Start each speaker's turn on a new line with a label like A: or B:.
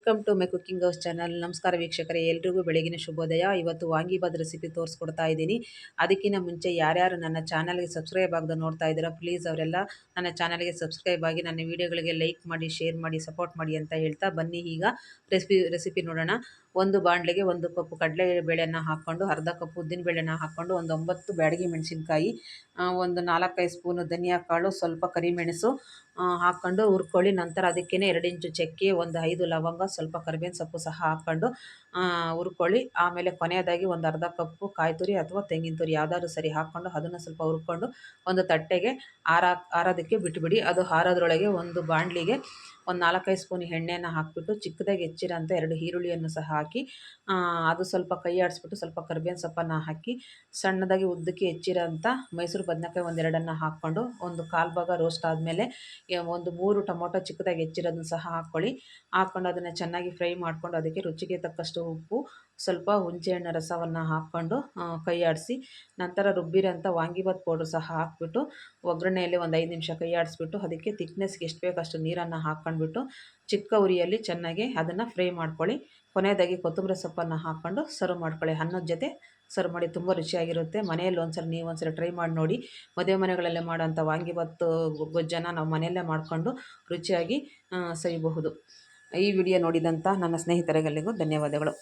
A: Welcome to my cooking house channel. ನಮಸ್ಕಾರ ವೀಕ್ಷಕರೇ, ಎಲ್ರಿಗೂ ಬೆಳಗಿನ ಶುಭೋದಯ. ಇವತ್ತು ವಾಂಗಿಬಾತ್ ರೆಸಿಪಿ ತೋರಿಸ್ಕೊಡ್ತಾ ಇದ್ದೀನಿ. ಅದಕ್ಕಿಂತ ಮುಂಚೆ ಯಾರ್ಯಾರು ನನ್ನ ಚಾನಲ್ಗೆ ಸಬ್ಸ್ಕ್ರೈಬ್ ಆಗದೆ ನೋಡ್ತಾ ಇದ್ದೀರಾ, ಪ್ಲೀಸ್ ಅವರೆಲ್ಲ ನನ್ನ ಚಾನಲ್ಗೆ ಸಬ್ಸ್ಕ್ರೈಬ್ ಆಗಿ ನನ್ನ ವೀಡಿಯೋಗಳಿಗೆ ಲೈಕ್ ಮಾಡಿ, ಶೇರ್ ಮಾಡಿ, ಸಪೋರ್ಟ್ ಮಾಡಿ ಅಂತ ಹೇಳ್ತಾ ಬನ್ನಿ ಈಗ ರೆಸಿಪಿ ನೋಡೋಣ. ಒಂದು ಬಾಣಲೆಗೆ 1 ಕಪ್ ಕಡಲೆ ಬೇಳೆಯನ್ನು ಹಾಕ್ಕೊಂಡು, ಅರ್ಧ ಕಪ್ ಉದ್ದಿನ ಬೇಳೆನ ಹಾಕ್ಕೊಂಡು, ಒಂದು 9 ಬ್ಯಾಡಗಿ ಮೆಣಸಿನ್ಕಾಯಿ, ಒಂದು 4-5 ಸ್ಪೂನು ಧನಿಯಾ ಕಾಳು, ಸ್ವಲ್ಪ ಕರಿಮೆಣಸು ಹಾಕ್ಕೊಂಡು ಹುರ್ಕೊಳ್ಳಿ. ನಂತರ ಅದಕ್ಕೇ 2 ಇಂಚು ಚಕ್ಕೆ, ಒಂದು 5 ಲವಂಗ, ಸ್ವಲ್ಪ ಕರಿಬೇವಿನ ಸೊಪ್ಪು ಸಹ ಹಾಕ್ಕೊಂಡು ಹುರ್ಕೊಳ್ಳಿ. ಆಮೇಲೆ ಕೊನೆಯದಾಗಿ ಒಂದು ಅರ್ಧ ಕಪ್ಪು ಕಾಯಿ ತುರಿ ಅಥವಾ ತೆಂಗಿನ ತುರಿ ಯಾವುದಾದ್ರೂ ಸರಿ ಹಾಕ್ಕೊಂಡು ಅದನ್ನು ಸ್ವಲ್ಪ ಹುರ್ಕೊಂಡು ಒಂದು ತಟ್ಟೆಗೆ ಆರೋದಕ್ಕೆ ಬಿಟ್ಟುಬಿಡಿ. ಅದು ಆರೋದ್ರೊಳಗೆ ಒಂದು ಬಾಣಲಿಗೆ ಒಂದು 4-5 ಸ್ಪೂನ್ ಎಣ್ಣೆಯನ್ನು ಹಾಕಿಬಿಟ್ಟು ಚಿಕ್ಕದಾಗಿ ಹೆಚ್ಚಿರೋಂಥ 2 ಈರುಳ್ಳಿಯನ್ನು ಸಹ ಹಾಕಿ ಅದು ಸ್ವಲ್ಪ ಕೈ ಆಡಿಸ್ಬಿಟ್ಟು ಸ್ವಲ್ಪ ಕರಿಬೇವಿನ ಸೊಪ್ಪನ್ನು ಹಾಕಿ ಸಣ್ಣದಾಗಿ ಉದ್ದಕ್ಕೆ ಹೆಚ್ಚಿರೋಂಥ ಮೈಸೂರು ಬದನೆಕಾಯಿ ಒಂದೆರಡನ್ನು ಹಾಕ್ಕೊಂಡು ಒಂದು 1/4 ಭಾಗ ರೋಸ್ಟ್ ಆದಮೇಲೆ ಒಂದು 3 ಟೊಮೊಟೊ ಚಿಕ್ಕದಾಗಿ ಹೆಚ್ಚಿರೋದನ್ನು ಸಹ ಹಾಕ್ಕೊಂಡು ಅದನ್ನು ಚೆನ್ನಾಗಿ ಫ್ರೈ ಮಾಡಿಕೊಂಡು ಅದಕ್ಕೆ ರುಚಿಗೆ ತಕ್ಕಷ್ಟು ಉಪ್ಪು, ಸ್ವಲ್ಪ ಹುಣಸೆಹಣ್ಣು ರಸವನ್ನು ಹಾಕ್ಕೊಂಡು ಕೈ ಆಡಿಸಿ ನಂತರ ರುಬ್ಬಿರೋಂಥ ವಾಂಗಿಬಾತ್ ಪೌಡ್ರ್ ಸಹ ಹಾಕ್ಬಿಟ್ಟು ಒಗ್ಗರಣೆಯಲ್ಲಿ ಒಂದು 5 ನಿಮಿಷ ಕೈ ಆಡಿಸ್ಬಿಟ್ಟು ಅದಕ್ಕೆ ತಿಕ್ನೆಸ್ಗೆ ಎಷ್ಟು ಬೇಕೋ ಅಷ್ಟು ನೀರನ್ನು ಹಾಕ್ಕೊಂಡ್ಬಿಟ್ಟು ಚಿಕ್ಕ ಉರಿಯಲ್ಲಿ ಚೆನ್ನಾಗಿ ಅದನ್ನು ಫ್ರೈ ಮಾಡ್ಕೊಳ್ಳಿ. ಕೊನೆಯದಾಗಿ ಕೊತ್ತಂಬರಿ ಸೊಪ್ಪನ್ನು ಹಾಕ್ಕೊಂಡು ಸರ್ವ್ ಮಾಡ್ಕೊಳ್ಳಿ. ಅನ್ನದ ಜೊತೆ ಸರ್ವ್ ಮಾಡಿ, ತುಂಬ ರುಚಿಯಾಗಿರುತ್ತೆ. ಮನೆಯಲ್ಲಿ ನೀವು ಒಂದ್ಸಲ ಟ್ರೈ ಮಾಡಿ ನೋಡಿ. ಮದುವೆ ಮನೆಗಳಲ್ಲೇ ಮಾಡೋಂಥ ವಾಂಗಿಬಾತ್ ಗೊಜ್ಜನ್ನು ನಾವು ಮನೆಯಲ್ಲೇ ಮಾಡಿಕೊಂಡು ರುಚಿಯಾಗಿ ಸವಿಯಬಹುದು. ಈ ವಿಡಿಯೋ ನೋಡಿದಂಥ ನನ್ನ ಸ್ನೇಹಿತರಿಗೆಲ್ಲರಿಗೂ ಧನ್ಯವಾದಗಳು.